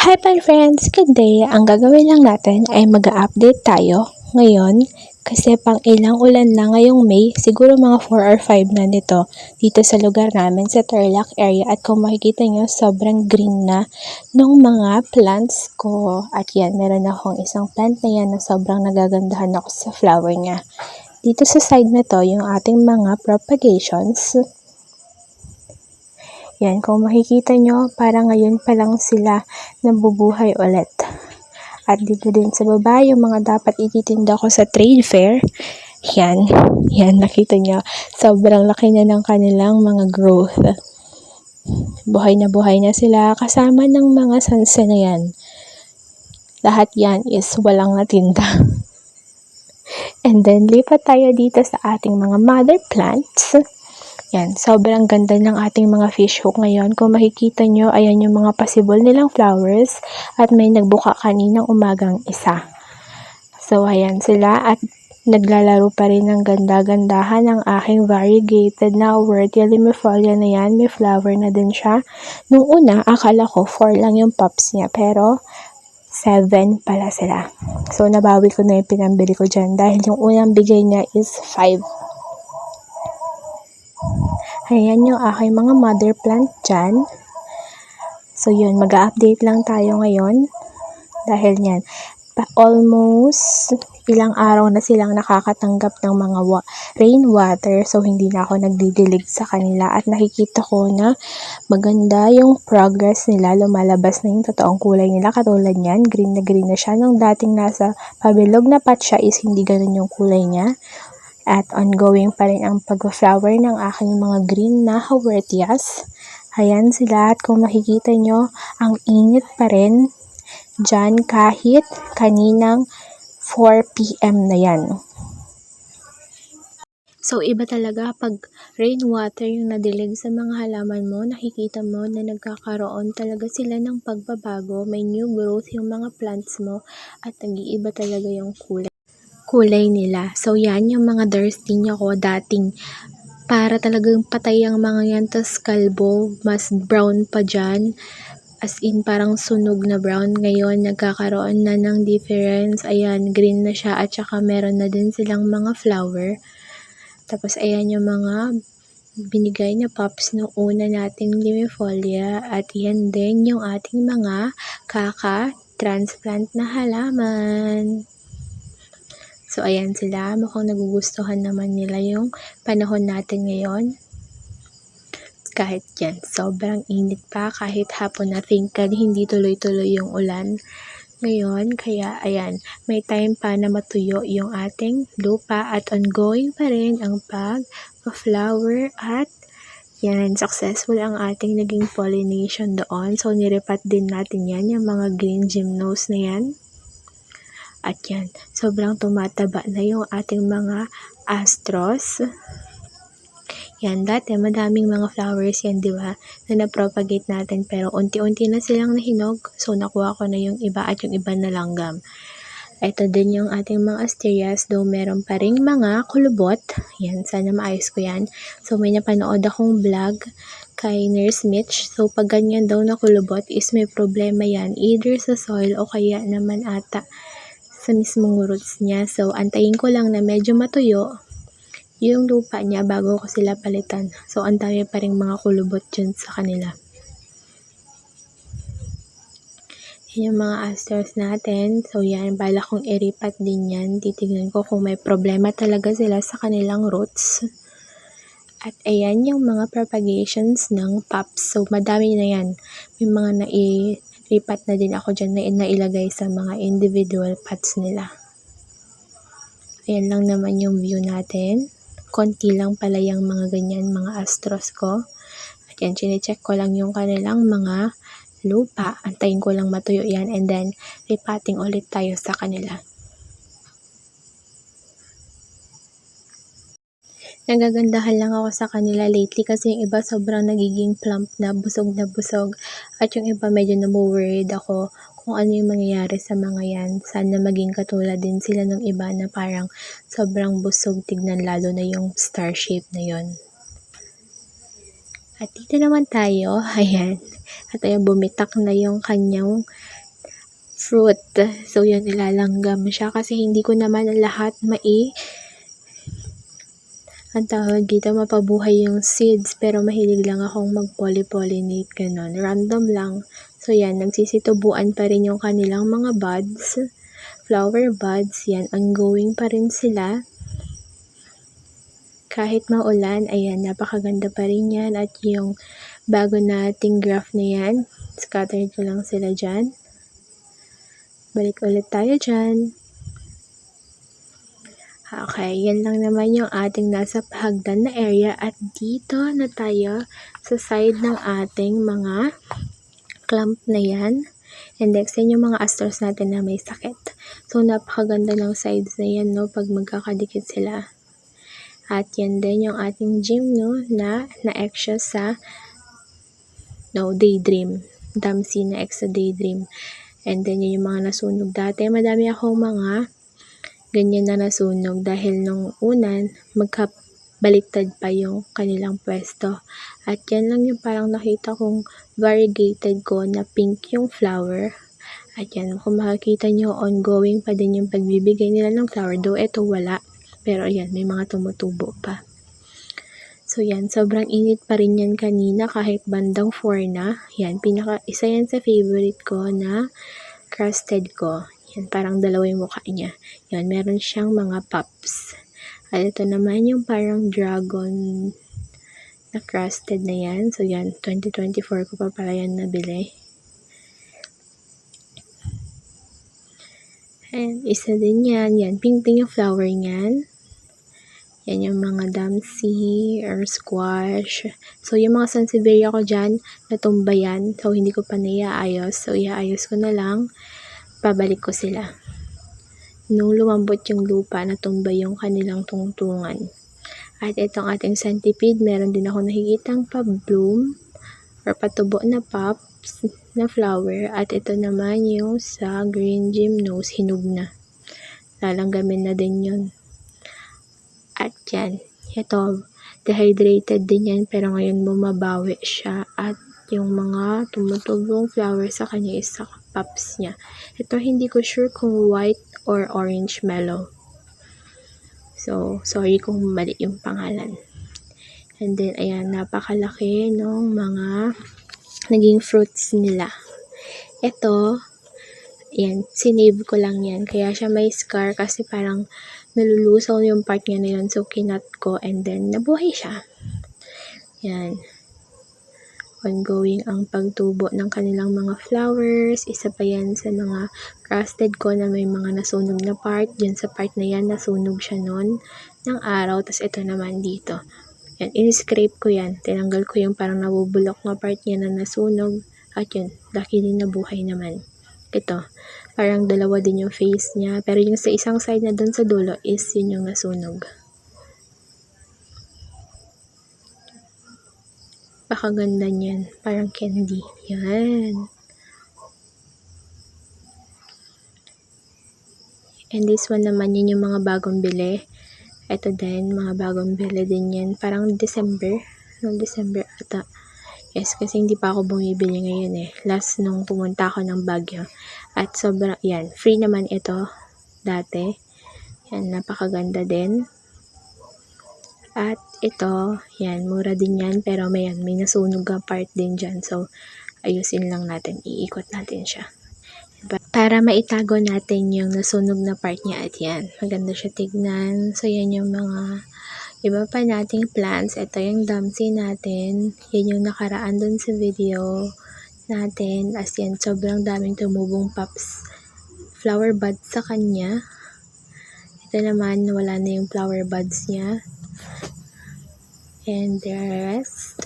Hi my friends! Good day! Ang gagawin lang natin ay mag-update tayo ngayon kasi pang ilang ulan na ngayong May, siguro mga 4 or 5 na nito dito sa lugar namin sa Tarlac area at kung makikita nyo sobrang green na nung mga plants ko at yan, meron akong isang plant na yan na sobrang nagagandahan ako sa flower niya. Dito sa side na to, yung ating mga propagations. Yan, kung makikita nyo, parang ngayon pa lang sila nabubuhay ulit. At dito din sa baba, yung mga dapat ititinda ko sa trade fair. Yan, nakita nyo. Sobrang laki na ng kanilang mga growth. Buhay na sila, kasama ng mga sansa na yan. Lahat yan is walang natinda. And then, lipat tayo dito sa ating mga mother plants. Yan, sobrang ganda ng ating mga fish hook ngayon. Kung makikita nyo, ayan yung mga possible nilang flowers at may nagbuka kaninang umagang isa. So, ayan sila at naglalaro pa rin ng ganda-gandahan ng aking variegated na Werthiolimafolia na yan. May flower na din siya. Nung una, akala ko 4 lang yung pops niya pero 7 pala sila. So, nabawi ko na yung pinambili ko dyan dahil yung unang bigay niya is 5. Ayan yung aking mga mother plant dyan. So yun, mag-update lang tayo ngayon. Dahil yan, almost ilang araw na silang nakakatanggap ng mga rainwater. So hindi na ako nagdidilig sa kanila. At nakikita ko na maganda yung progress nila. Lumalabas na yung totoong kulay nila. Katulad yan, green na siya. Nung dating nasa pabilog na pot siya is hindi ganun yung kulay niya. At ongoing pa rin ang pag-flower ng aking mga green na Haworthias. Ayan sila at kung makikita nyo, ang init pa rin dyan kahit kaninang 4 PM na yan. So iba talaga pag rainwater yung nadilig sa mga halaman mo, nakikita mo na nagkakaroon talaga sila ng pagbabago, may new growth yung mga plants mo at nag-iiba talaga yung kulay nila. So yan yung mga Durstinia ko dating para talagang patay ang mga yan, tas kalbo, mas brown pa dyan, as in parang sunog na brown. Ngayon nagkakaroon na ng difference, ayan green na siya at saka meron na din silang mga flower. Tapos ayan yung mga binigay na pops noong una nating limifolia at yan din yung ating mga kaka-transplant na halaman. So, ayan sila. Mukhang nagugustuhan naman nila yung panahon natin ngayon. Kahit yan, sobrang init pa. Kahit hapon na thinkad, hindi tuloy-tuloy yung ulan ngayon. Kaya, ayan, may time pa na matuyo yung ating lupa at ongoing pa rin ang pag-flower at yan, successful ang ating naging pollination doon. So, niripat din natin yan, yung mga green gymnos na yan. At yan, sobrang tumataba na yung ating mga astros. Yan, dati madaming mga flowers yan, di ba? Na na-propagate natin pero unti-unti na silang nahinog. So, nakuha ko na yung iba at yung iba na langgam. Ito din yung ating mga asterias, though meron pa ring mga kulubot. Yan, sana maayos ko yan. So, may napanood akong vlog kay Nurse Mitch. So, pag ganyan daw na kulubot is may problema yan. Either sa soil o kaya naman ata sa mismong roots niya. So, antayin ko lang na medyo matuyo yung lupa niya bago ko sila palitan. So, ang dami pa rin mga kulubot dyan sa kanila. Yan yung mga asters natin. So, yan. Bala kong iripat din yan. Titignan ko kung may problema talaga sila sa kanilang roots. At ayan yung mga propagations ng pops. So, madami na yan. May mga lipat na din ako dyan na nailagay sa mga individual pots nila. Ayan lang naman yung view natin. Konti lang pala yung mga ganyan, mga astros ko. At yan, chinecheck ko lang yung kanilang mga lupa. Antayin ko lang matuyo yan and then repotting ulit tayo sa kanila. Nagagandahan lang ako sa kanila lately kasi yung iba sobrang nagiging plump na busog at yung iba medyo namu-worried ako kung ano yung mangyayari sa mga yan. Sana maging katulad din sila ng iba na parang sobrang busog tignan, lalo na yung star shape na yon. At dito naman tayo, ayan, At ayan, bumitak na yung kanyang fruit. So, yun, ilalanggam siya kasi hindi ko naman lahat ang tawag dito, mapabuhay yung seeds, pero mahilig lang akong mag-pollinate, ganun. Random lang. So, yan, nagsisitubuan pa rin yung kanilang mga buds, flower buds, yan, ongoing pa rin sila. Kahit maulan, ayan, napakaganda pa rin yan. At yung bago nating graph na yan, scattered ko lang sila dyan. Balik ulit tayo dyan. Okay, yan lang naman yung ating nasa hagdan na area at dito na tayo sa side ng ating mga clump na yan. And next yan yung mga asters natin na may sakit. So, napakaganda ng sides na yan, no, pag magkakadikit sila. At yan din yung ating gym, no, na-extra sa Daydream. Damsi na extra Daydream. And then yun yung mga nasunog dati. Madami akong mga ganyan na nasunog dahil nung unan, magkabaliktad pa yung kanilang pwesto. At yan lang yung parang nakita kong variegated ko na pink yung flower. At yan, kung makikita nyo, ongoing pa din yung pagbibigay nila ng flower. Though ito wala, pero yan, may mga tumutubo pa. So yan, sobrang init pa rin yan kanina kahit bandang 4 na. Yan, isa yan sa favorite ko na crusted ko. Yan, parang dalawa yung mukha niya. Yan, meron siyang mga pups. At ito naman yung parang dragon na crusted na yan. So yan, 2024 ko pa pala yan nabili. And isa din yan. Yan, pink-pink yung flower niyan. Yan yung mga damsi or squash. So yung mga sansevieria ko dyan, natumba yan. So hindi ko pa naiaayos. So iaayos ko na lang. Pabalik ko sila. Nung lumambot yung lupa, natumba yung kanilang tungtungan. At itong ating centipede, meron din ako nakikitang pa-bloom or patubo na pops na flower. At ito naman yung sa green gymnose, hinug na. Lalanggamin na din yun. At yan, ito, dehydrated din yan, pero ngayon bumabawi siya. At yung mga tumutubong flower sa kanya is sa pops niya. Ito hindi ko sure kung white or orange mellow. So, sorry kung mali yung pangalan. And then, ayan, napakalaki ng mga naging fruits nila. Ito, ayan, sinave ko lang yan. Kaya siya may scar kasi parang nalulusaw yung part niya na yun. So, kinat ko and then nabuhay siya. Yan. Ongoing ang pagtubo ng kanilang mga flowers. Isa pa yan sa mga crusted ko na may mga nasunog na part. Dyan sa part na yan, nasunog siya noon ng araw. Tapos ito naman dito. Yan, in-scrape ko yan. Tinanggal ko yung parang nabubulok na part niya na nasunog. At yun, luckily nabuhay naman. Ito, parang dalawa din yung face niya. Pero yung sa isang side na dun sa dulo is yun yung nasunog. Pakaganda niyan. Parang candy. Yan. And this one naman, yun yung mga bagong bili. Ito din, mga bagong bili din yan. Parang December. Noong December ata. Yes, kasi hindi pa ako bumibili ngayon eh. Last nung pumunta ako ng Baguio. At sobrang, yan. Free naman ito. Dati. Yan, napakaganda din. At ito, yan, mura din yan, pero may nasunog ang part din dyan. So, ayusin lang natin, iikot natin siya. Para maitago natin yung nasunog na part niya at yan. Maganda siya tignan. So, yan yung mga iba pa nating plants. Ito yung damsi natin. Yan yung nakaraan dun sa video natin. As yan, sobrang daming tumubong pops. Flower buds sa kanya. Ito naman, wala na yung flower buds niya. And the rest,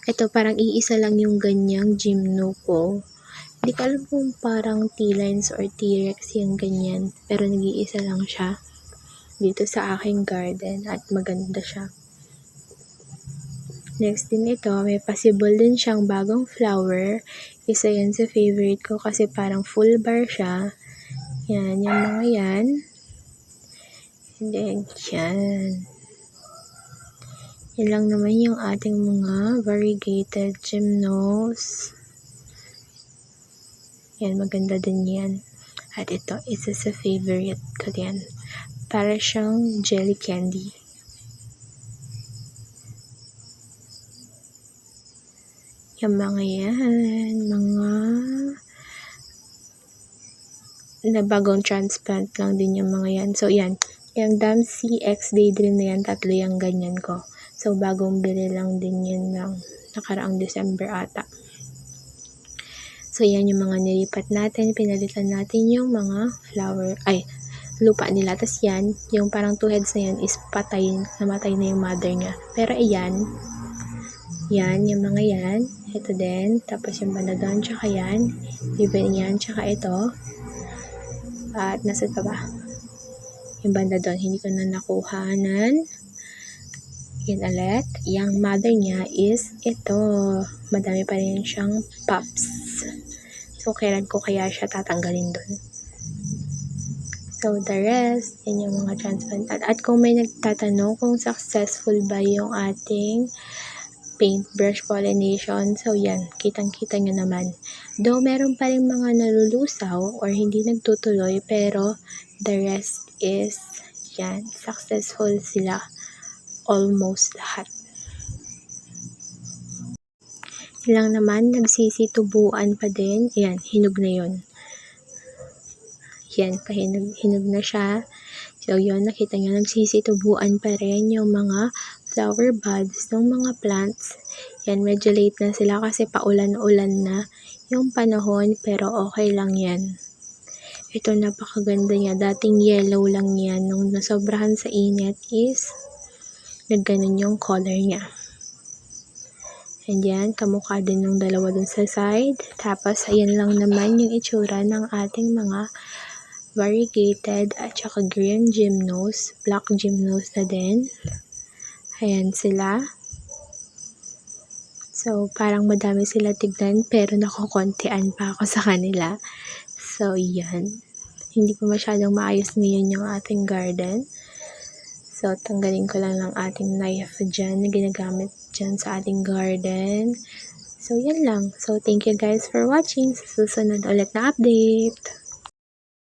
ito parang iisa lang yung ganyang gymno ko. Hindi ko alam kung parang T-lines or T-rex yung ganyan. Pero nag-iisa lang siya dito sa aking garden at maganda siya. Next din ito, may possible din siyang bagong flower. Isa yan sa favorite ko kasi parang full bar siya. Yan, yung mga yan. And then, yan. Yan lang naman yung ating mga variegated gymnos. Yan, maganda din yan. At ito, isa sa favorite ko din. Para siyang jelly candy. Yung mga yan, mga na bagong transplant lang din yung mga yan. So, yan. Yung Dempsey X Daydream na yan, 3 yung ganyan ko. So, bagong bili lang din yan ng nakaraang December ata. So, yan yung mga nilipat natin. Pinalitan natin yung mga lupa nila. Tapos yan, yung parang 2 heads na yan is patay, namatay na yung mother niya. Pero ayan, yan, yung mga yan. Ito din. Tapos yung banda doon, tsaka yan. Even yan, tsaka ito. At nasa pa ba? Yung banda doon, hindi ko na nakuhanan. Yan ulit. Yung mother niya is ito. Madami pa rin siyang pups. So, kailan ko kaya siya tatanggalin doon? So, the rest, yan yung mga transplant. At kung may nagtatanong kung successful ba yung ating paintbrush pollination, so yan, kitang-kita nyo naman. Though meron pa rin mga nalulusaw or hindi nagtutuloy, pero the rest is, yan, successful sila. Almost lahat. Ilang naman, nagsisitubuan pa din. Ayan, hinog na yun. Yan, hinog na siya. So, yun, nakita nyo, nagsisitubuan pa rin yung mga flower buds ng mga plants. Yan, medyo late na sila kasi paulan-ulan na yung panahon, pero okay lang yan. Ito, napakaganda niya. Dating yellow lang yan. Nung nasobrahan sa init is nagganon yung color niya. And yan, kamukha din ng dalawa dun sa side. Tapos, ayan lang naman yung itsura ng ating mga variegated at saka green gymnos, black gymnos na din. Ayan sila. So, parang madami sila tignan pero nakukontian pa ako sa kanila. So, yan. Hindi pa masyadong maayos ngayon yung ating garden. So, tanggalin ko lang ng ating knife dyan na ginagamit dyan sa ating garden. So, yan lang. So, thank you guys for watching. Sa susunod ulit na update.